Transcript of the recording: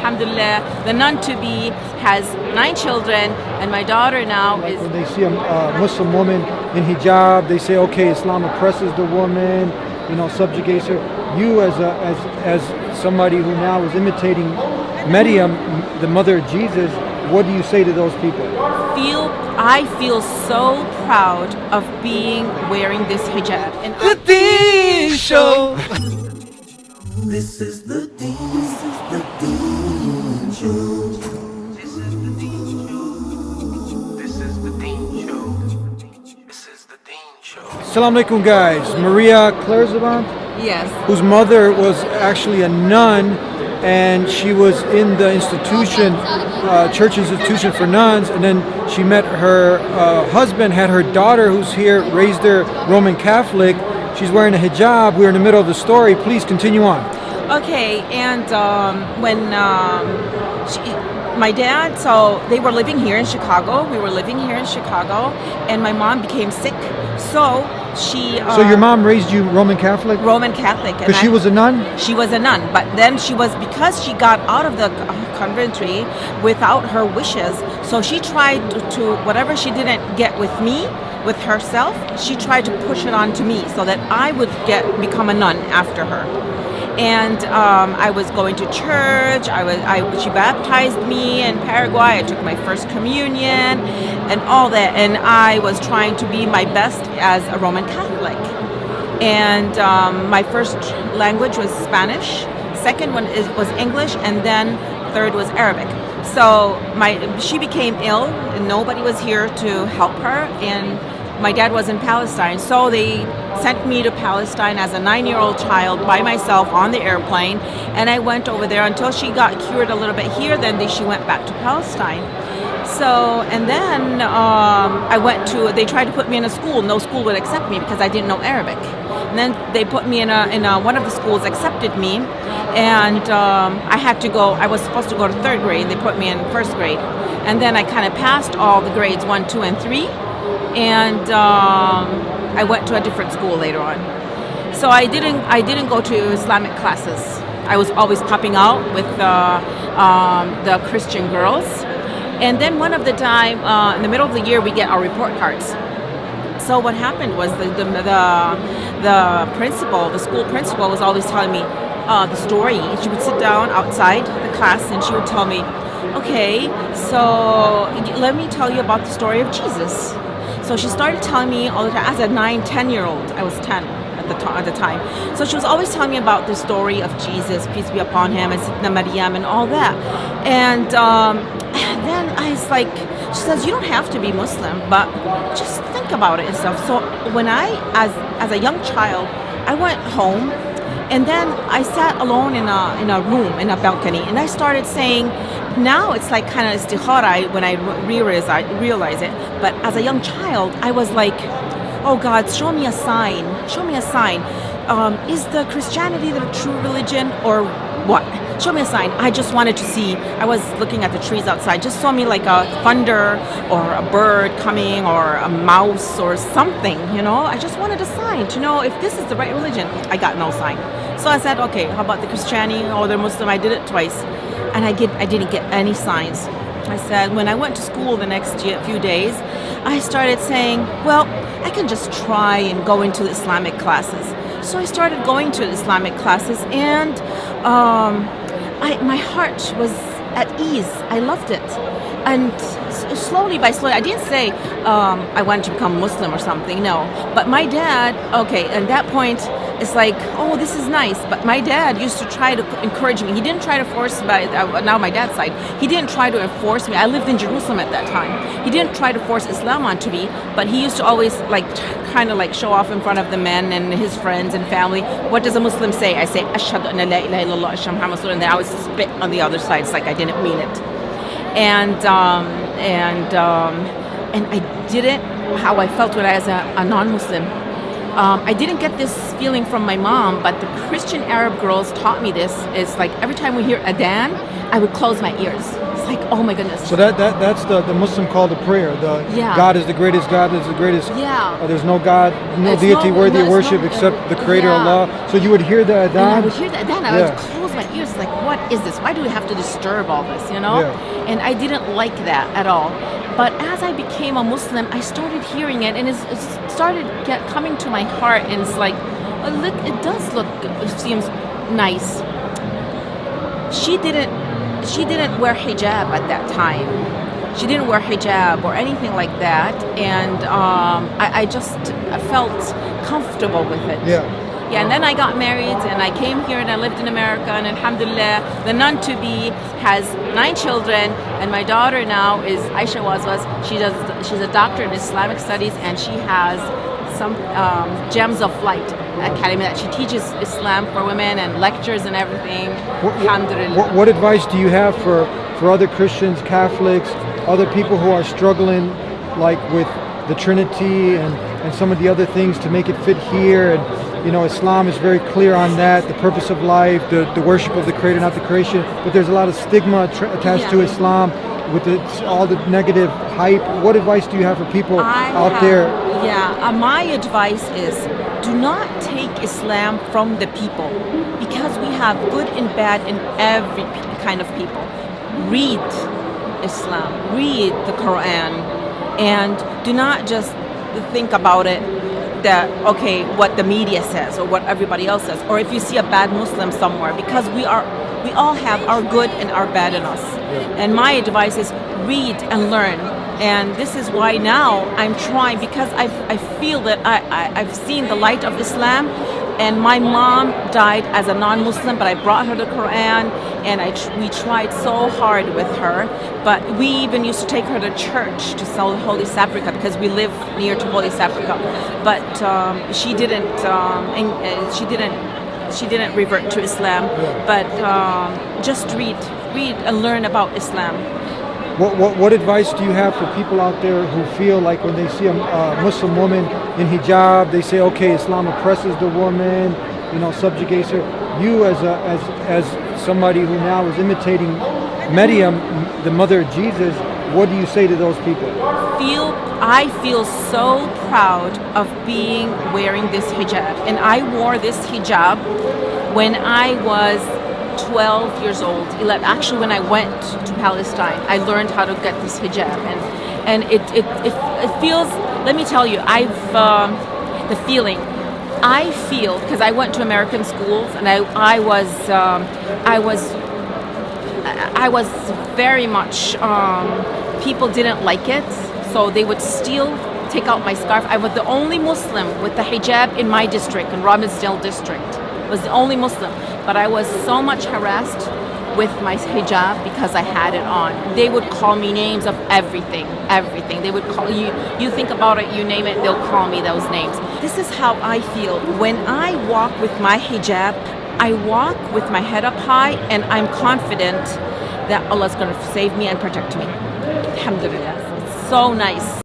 alhamdulillah. The nun-to-be has 9 children, and my daughter now is... When they see a Muslim woman in hijab, they say, okay, Islam oppresses the woman, subjugates her. You as somebody who now is imitating Maryam, the mother of Jesus, what do you say to those people? I feel so proud of wearing this hijab. And The Dean Show. This is the Dean Show. This is the Dean Show. This is the Dean Show. This is the Dean Show. Assalamu alaikum, guys. Maria Clairzaban, yes. whose mother was actually a nun, and she was in the institution, church institution for nuns, and then she met her husband, had her daughter who's here, raised her Roman Catholic. She's wearing a hijab. We're in the middle of the story. Please continue on. Okay, and when my dad, so they were living here in Chicago. We were living here in Chicago, and my mom became sick. So she... So your mom raised you Roman Catholic? Roman Catholic. Because she was a nun? She was a nun, but then because she got out of the conventry without her wishes, so she tried to whatever she didn't get with me, with herself, she tried to push it on to me so that I would become a nun after her. And I was going to church. She baptized me in Paraguay. I took my first communion and all that. And I was trying to be my best as a Roman Catholic. And my first language was Spanish. Second one was English, and then third was Arabic. So she became ill, and nobody was here to help her. And my dad was in Palestine, so they sent me to Palestine as a 9-year-old child by myself on the airplane, and I went over there until she got cured a little bit here. Then she went back to Palestine. So, and then they tried to put me in a school. No school would accept me because I didn't know Arabic. And then they put me in one of the schools accepted me, and I had to go. I was supposed to go to 3rd grade. They put me in 1st grade, and then I kind of passed all the grades 1, 2, and 3. And I went to a different school later on. So I didn't go to Islamic classes. I was always popping out with the Christian girls. And then one of the time, in the middle of the year, we get our report cards. So what happened was the principal, the school principal, was always telling me the story. She would sit down outside the class and she would tell me, okay, so let me tell you about the story of Jesus. So she started telling me all the time, as a 9, 10-year-old, I was 10 at the time. So she was always telling me about the story of Jesus, peace be upon him, and Sidna Maryam and all that. And then I was like, she says, you don't have to be Muslim, but just think about it and stuff. So when as a young child, I went home, and then I sat alone in a room, in a balcony, and I started saying, now it's like kind of istikhara when I realize it. But as a young child, I was like, oh God, show me a sign. Show me a sign. Is the Christianity the true religion or what? Show me a sign. I just wanted to see. I was looking at the trees outside. Just saw me like a thunder or a bird coming or a mouse or something, I just wanted a sign to know if this is the right religion. I got no sign. So I said, okay, how about the Christianity or the Muslim? I did it twice. And I didn't get any signs. I said, when I went to school the next few days, I started saying, well, I can just try and go into the Islamic classes. So I started going to Islamic classes, and my heart was at ease. I loved it. And slowly, I didn't say I wanted to become Muslim or something, no. But my dad, okay, at that point, it's like, oh, this is nice. But my dad used to try to encourage me. He didn't try to force now my dad's side. He didn't try to enforce me. I lived in Jerusalem at that time. He didn't try to force Islam onto me, but he used to always kind of show off in front of the men and his friends and family. What does a Muslim say? I say, Ashhadu an la ilaha illallah, Ashhadu Muhammad Rasulullah, and then I would spit on the other side. It's like I didn't mean it. And I didn't, how I felt when I was a non-Muslim. I didn't get this feeling from my mom, but the Christian Arab girls taught me this. It's like every time we hear adhan, I would close my ears. It's like, oh my goodness. So that's the Muslim call to prayer. God is the greatest. God is the greatest. Yeah. There's no God, no deity worthy of worship except the Creator Allah. So you would hear the adhan. And I would hear the adhan. I would close my ears like, what is this? Why do we have to disturb all this, you know? Yeah. And I didn't like that at all. But as I became a Muslim, I started hearing it, and it started coming to my heart, and it's like, oh, look, it does look, it seems nice. She didn't wear hijab at that time. She didn't wear hijab or anything like that, and I just felt comfortable with it. Yeah, and then I got married, and I came here, and I lived in America, and alhamdulillah, the nun-to-be has 9 children, and my daughter now is Aisha Wazwaz. She's a doctor in Islamic studies, and she has some Gems of Light Academy that she teaches Islam for women and lectures and everything. Alhamdulillah. What advice do you have for other Christians, Catholics, other people who are struggling like with the Trinity and some of the other things to make it fit here? And you know, Islam is very clear on that, the purpose of life, the worship of the Creator, not the creation. But there's a lot of stigma attached to Islam with all the negative hype. What advice do you have for people out there? Yeah, my advice is do not take Islam from the people, because we have good and bad in every kind of people. Read Islam, read the Quran, and do not just think about it that, okay, what the media says or what everybody else says, or if you see a bad Muslim somewhere, because we all have our good and our bad in us. And my advice is read and learn. And this is why now I'm trying, because I feel that I've seen the light of Islam. And my mom died as a non-Muslim, but I brought her the Quran, and we tried so hard with her. But we even used to take her to church to sell the Holy Sepulchre, because we live near to Holy Sepulchre. But she didn't revert to Islam. But just read and learn about Islam. What advice do you have for people out there who feel like when they see a Muslim woman in hijab, they say, okay, Islam oppresses the woman, you know, subjugates her. You as somebody who now is imitating Maryam, the mother of Jesus, what do you say to those people? I feel so proud of wearing this hijab, and I wore this hijab when I was 12 years old. Actually, when I went to Palestine, I learned how to get this hijab, and it feels. Let me tell you, the feeling. I feel, because I went to American schools, and I was very much. People didn't like it, so they would take out my scarf. I was the only Muslim with the hijab in my district, in Robbinsdale district. Was the only Muslim, but I was so much harassed with my hijab because I had it on. They would call me names of everything. They would call you think about it, you name it, they'll call me those names. This is how I feel. When I walk with my hijab, I walk with my head up high, and I'm confident that Allah is going to save me and protect me. Alhamdulillah. It's so nice.